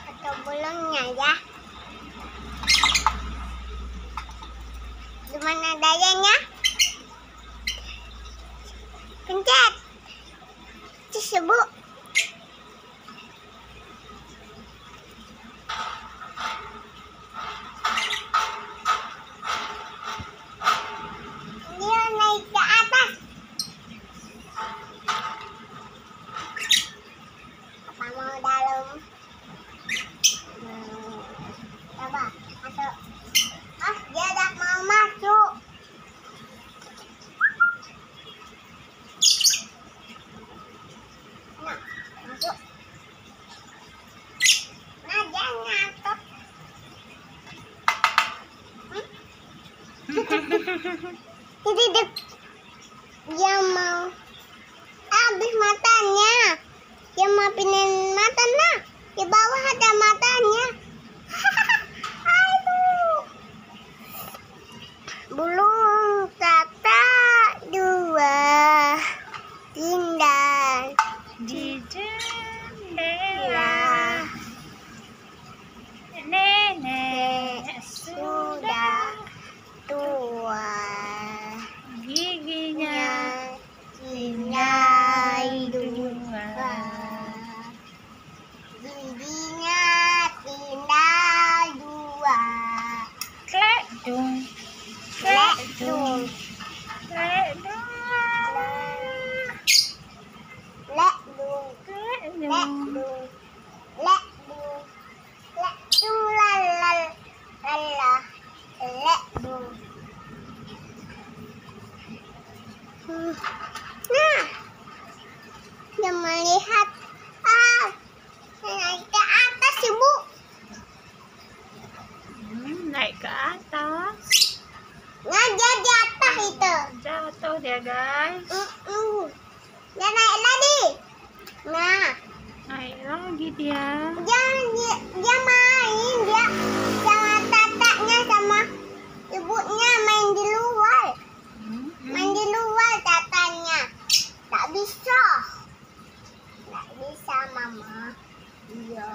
Atau burungnya ya. Gimana dayanya? Pencet. Disebut. Dia naik ke atas. Apa mau dalam? Coba masuk. Dia dah mau masuk. Nah, masuk. Nah, dia ngakak. Jadi dia mau habis matanya. Dia mau pindahin mata, nah. Di bawah ada matanya. Aduh. Burung kakak dua tinggal Di jendela nenek sudah tua, giginya tinggal dua. giginya tinggal dua. Klek dung, Klek dung, klek dung, lek dung, klek lek dung. dung, lek dung, lek dung lalal lala, lek dung. Nah, dia melihat naik ke atas ibu. Naik ke atas, Nah, dia di atas itu. jatuh dia guys. Dia naik lagi. Nah, Naik lagi dia. dia main, dia sama tatanya sama ibunya main di luar. Main di luar tatanya. Tak bisa. Tak bisa mama. Iya.